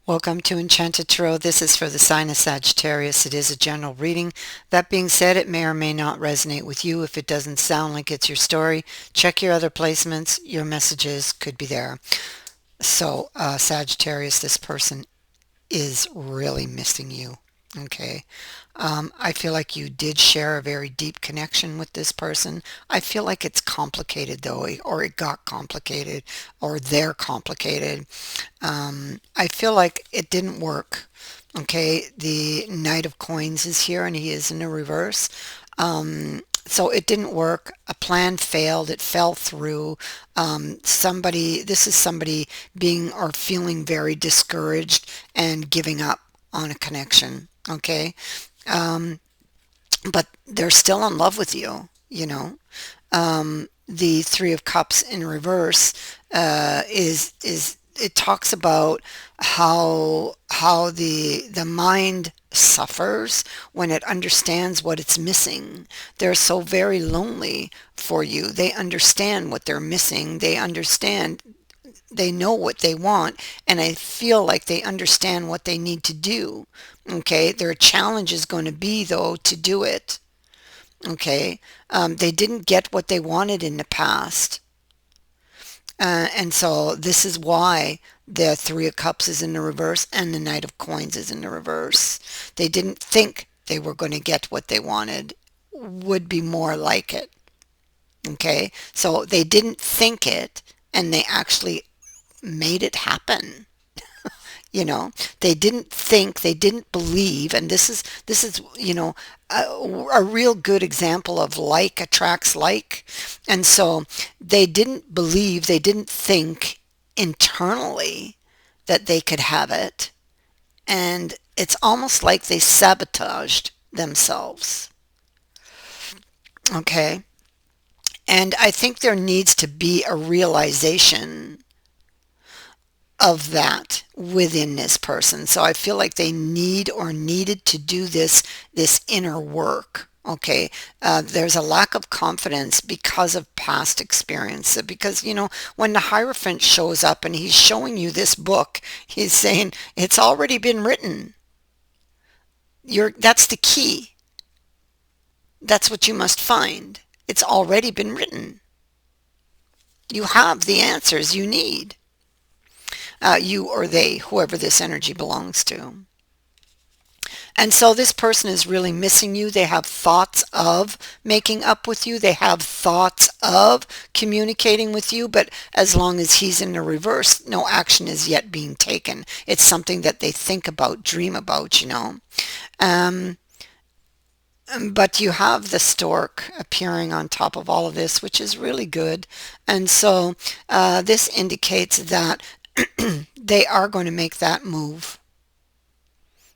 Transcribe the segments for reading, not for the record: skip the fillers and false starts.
Welcome to Enchanted Tarot. This is for the sign of Sagittarius. It is a general reading. That being said, it may or may not resonate with you. If it doesn't sound like it's your story, check your other placements. Your messages could be there. So, Sagittarius, this person is really missing you. Okay. I feel like you did share a very deep connection with this person. I feel like it's complicated though, or it got complicated, or they're complicated. I feel like it didn't work. Okay, the Knight of Coins is here and he is in a reverse. So it didn't work. A plan failed. It fell through. This is somebody being or feeling very discouraged and giving up on a connection. Okay. Um, but they're still in love with you, you know. The Three of Cups in reverse is it talks about how the mind suffers when it understands what it's missing. They're so very lonely for you. They understand what they're missing. They know what they want, and I feel like they understand what they need to do. Okay, their challenge is going to be though to do it. Okay, they didn't get what they wanted in the past, and so this is why the Three of Cups is in the reverse and the Knight of Coins is in the reverse. They didn't think they were going to get what they wanted, would be more like it. Okay, so they didn't think it, and they actually made it happen. You know, they didn't think, they didn't believe, and this is a real good example of like attracts like. And so they didn't believe, they didn't think internally that they could have it, and it's almost like they sabotaged themselves. Okay, and I think there needs to be a realization of that within this person. So I feel like they need or needed to do this inner work. Okay, there's a lack of confidence because of past experience. Because when the Hierophant shows up and he's showing you this book, he's saying it's already been written. That's the key. That's what you must find. It's already been written. You have the answers you need. You or they, whoever this energy belongs to. And so this person is really missing you. They have thoughts of making up with you. They have thoughts of communicating with you. But as long as he's in the reverse, no action is yet being taken. It's something that they think about, dream about. But you have the stork appearing on top of all of this, which is really good. And so this indicates that they are going to make that move.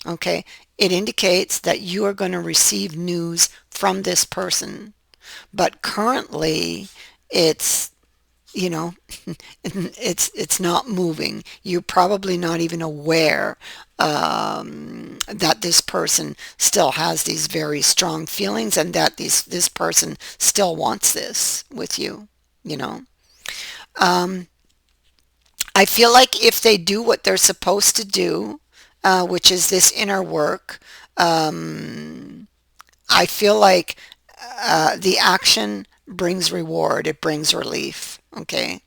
Okay, it indicates that you are going to receive news from this person, but currently it's it's not moving. You're probably not even aware that this person still has these very strong feelings and that this person still wants this with you. you know I feel like if they do what they're supposed to do, which is this inner work, I feel like the action brings reward, it brings relief. Okay,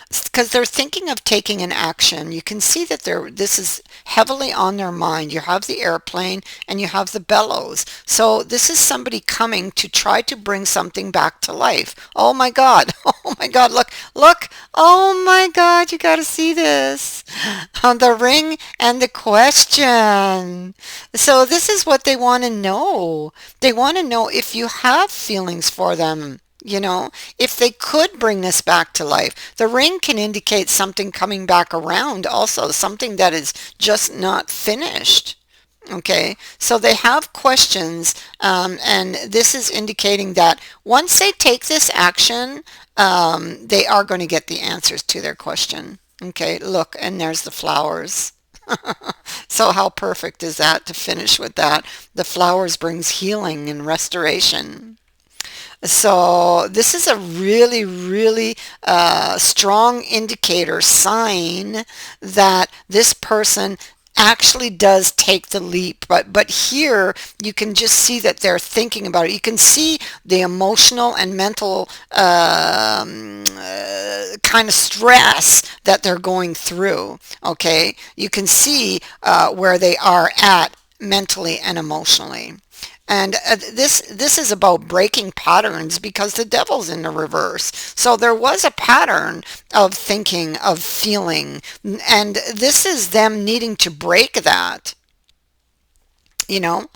because they're thinking of taking an action. You can see that this is heavily on their mind. You have the airplane and you have the bellows. So this is somebody coming to try to bring something back to life. Oh my God. Oh my God. Look. Oh my God. You got to see this. The ring and the question. So this is what they want to know. They want to know if you have feelings for them. If they could bring this back to life. The ring can indicate something coming back around also, something that is just not finished. Okay, so they have questions, and this is indicating that once they take this action, they are going to get the answers to their question. Okay, look, and there's the flowers. So how perfect is that to finish with that? The flowers brings healing and restoration. So this is a really, really strong indicator, sign that this person actually does take the leap. But here you can just see that they're thinking about it. You can see the emotional and mental kind of stress that they're going through. Okay, you can see where they are at mentally and emotionally. And this is about breaking patterns because the devil's in the reverse. So there was a pattern of thinking, of feeling, and this is them needing to break that, you know,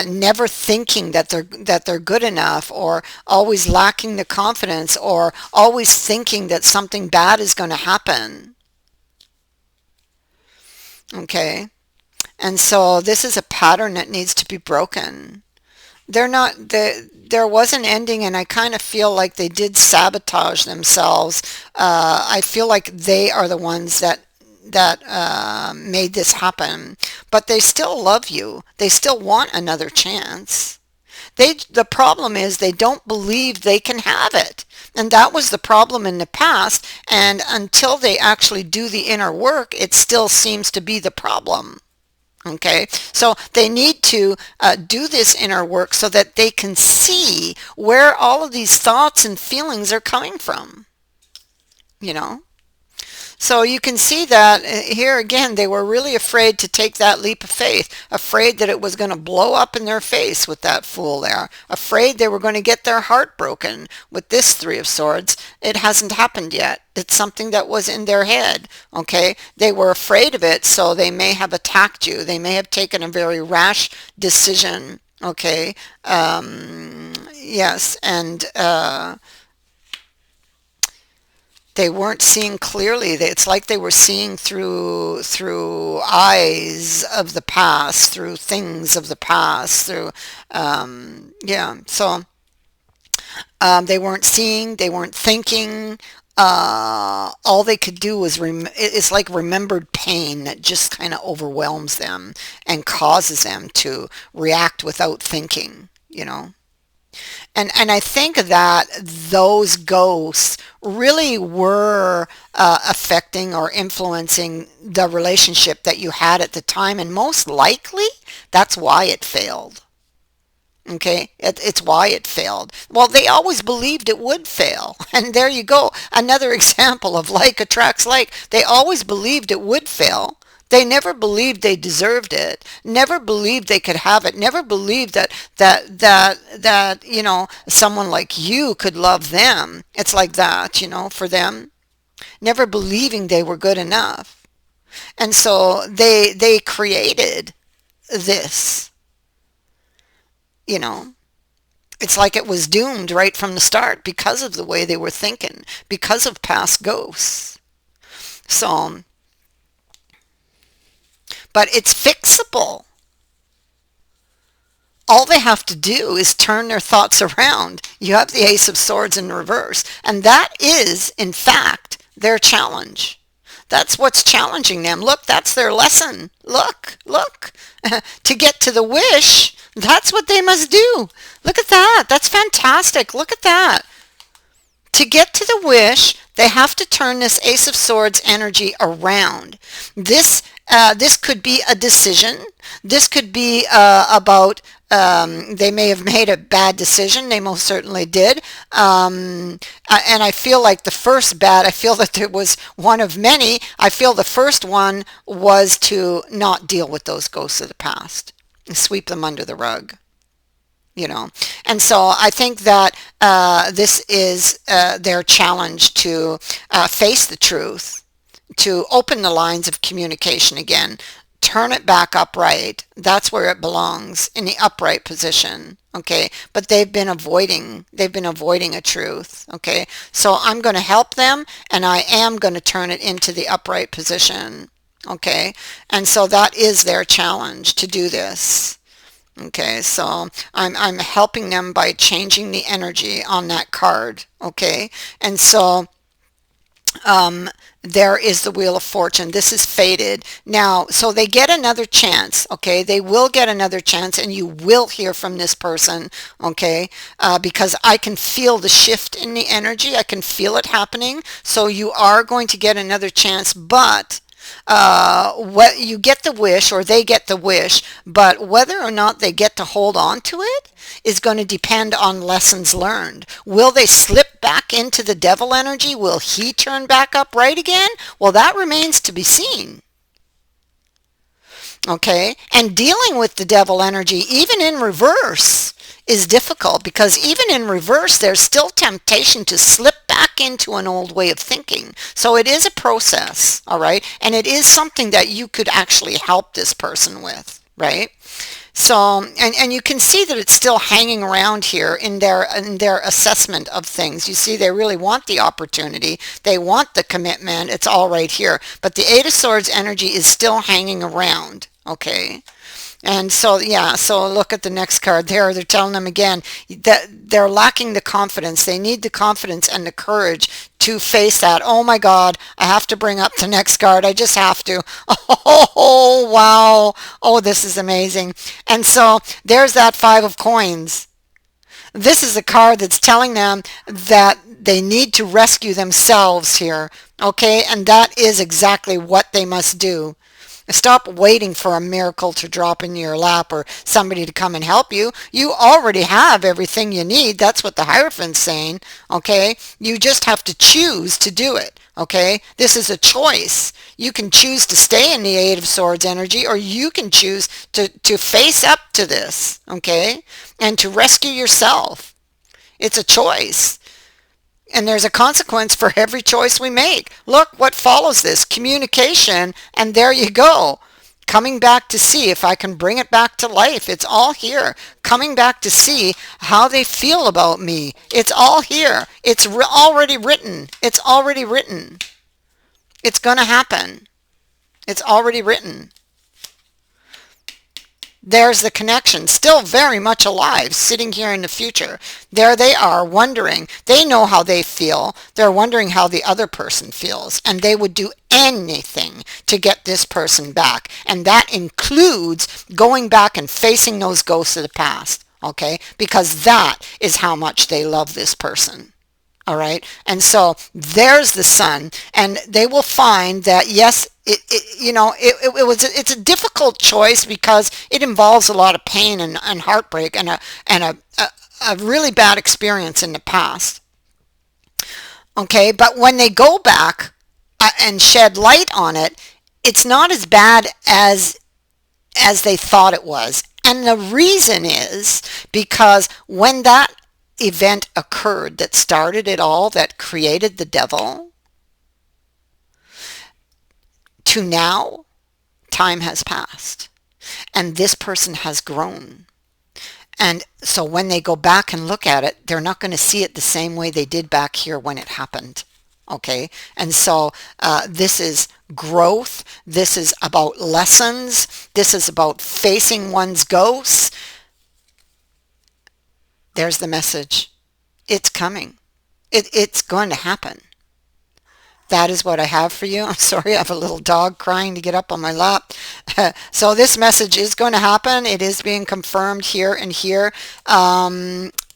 never thinking that they're good enough, or always lacking the confidence, or always thinking that something bad is going to happen. Okay? And so this is a pattern that needs to be broken. There was an ending, and I kind of feel like they did sabotage themselves. I feel like they are the ones that made this happen, but they still love you. They still want another chance. The problem is they don't believe they can have it. And that was the problem in the past. And until they actually do the inner work, it still seems to be the problem. Okay, so they need to do this inner work so that they can see where all of these thoughts and feelings are coming from, you know. So you can see that here again, they were really afraid to take that leap of faith, afraid that it was going to blow up in their face with that fool there, afraid they were going to get their heart broken with this Three of Swords. It hasn't happened yet. It's something that was in their head, okay? They were afraid of it, so they may have attacked you. They may have taken a very rash decision, okay? Yes, and they weren't seeing clearly. It's like they were seeing through eyes of the past, through things of the past, through yeah. So they weren't seeing, they weren't thinking. All they could do was it's like remembered pain that just kind of overwhelms them and causes them to react without thinking, you know. And I think that those ghosts really were affecting or influencing the relationship that you had at the time, and most likely that's why it failed. Okay, it's why it failed. Well, they always believed it would fail. And there you go. Another example of like attracts like. They always believed it would fail. They never believed they deserved it. Never believed they could have it. Never believed that you know, someone like you could love them. It's like that, you know, for them. Never believing they were good enough. And so they created this, you know. It's like it was doomed right from the start because of the way they were thinking, because of past ghosts. So, but it's fixable. All they have to do is turn their thoughts around. You have the Ace of Swords in reverse, and that is, in fact, their challenge. That's what's challenging them. Look, that's their lesson. Look, look. To get to the wish, that's what they must do. Look at that. That's fantastic. Look at that. To get to the wish, they have to turn this Ace of Swords energy around. This could be a decision. This could be about they may have made a bad decision. They most certainly did. And I feel like the first bad, I feel that there was one of many. I feel the first one was to not deal with those ghosts of the past, sweep them under the rug, you know. And so I think that this is their challenge to face the truth, to open the lines of communication again, turn it back upright. That's where it belongs, in the upright position. Okay, but they've been avoiding a truth. Okay, so I'm going to help them, and I am going to turn it into the upright position. Okay, and so that is their challenge, to do this. Okay, so I'm helping them by changing the energy on that card. Okay, and so There is the Wheel of Fortune. This is fated. Now, so they get another chance, okay? They will get another chance, and you will hear from this person, okay? Because I can feel the shift in the energy. I can feel it happening. So you are going to get another chance, but what you get the wish, or they get the wish, but whether or not they get to hold on to it is going to depend on lessons learned. Will they slip back into the devil energy? Will he turn back upright again? Well, that remains to be seen. Okay, and dealing with the devil energy, even in reverse, is difficult, because even in reverse, there's still temptation to slip back into an old way of thinking. So it is a process, all right, and it is something that you could actually help this person with, right? So, and you can see that it's still hanging around here in their assessment of things. You see, they really want the opportunity. They want the commitment. It's all right here. But the Eight of Swords energy is still hanging around, okay? And so, yeah, so look at the next card there. They're telling them again that they're lacking the confidence. They need the confidence and the courage to face that. Oh my God, I have to bring up the next card. I just have to. Oh, wow. Oh, this is amazing. And so there's that Five of Coins. This is a card that's telling them that they need to rescue themselves here. Okay, and that is exactly what they must do. Stop waiting for a miracle to drop in your lap or somebody to come and help you. You already have everything you need. That's what the Hierophant's saying, okay? You just have to choose to do it, okay? This is a choice. You can choose to stay in the Eight of Swords energy, or you can choose to face up to this, okay? And to rescue yourself. It's a choice. And there's a consequence for every choice we make. Look what follows this. Communication, and there you go. Coming back to see if I can bring it back to life. It's all here. Coming back to see how they feel about me. It's all here. It's already written. It's already written. It's going to happen. It's already written. There's the connection, still very much alive, sitting here in the future. There they are, wondering. They know how they feel. They're wondering how the other person feels. And they would do anything to get this person back. And that includes going back and facing those ghosts of the past. Okay? Because that is how much they love this person. All right. And so there's the Sun, and they will find that, yes, it's a difficult choice because it involves a lot of pain and heartbreak and a really bad experience in the past. Okay. But when they go back and shed light on it, it's not as bad as they thought it was. And the reason is because when that event occurred that started it all, that created the devil, to now, time has passed and this person has grown. And so when they go back and look at it, they're not going to see it the same way they did back here when it happened. Okay. And so this is growth. This is about lessons. This is about facing one's ghosts. There's the message. It's coming. It's going to happen. That is what I have for you. I'm sorry, I have a little dog crying to get up on my lap. So this message is going to happen. It is being confirmed here and here.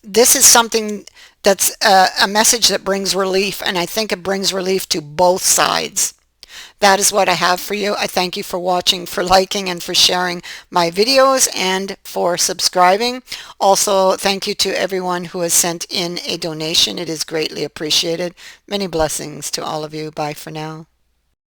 This is something that's a message that brings relief, and I think it brings relief to both sides. That is what I have for you. I thank you for watching, for liking, and for sharing my videos, and for subscribing. Also, thank you to everyone who has sent in a donation. It is greatly appreciated. Many blessings to all of you. Bye for now.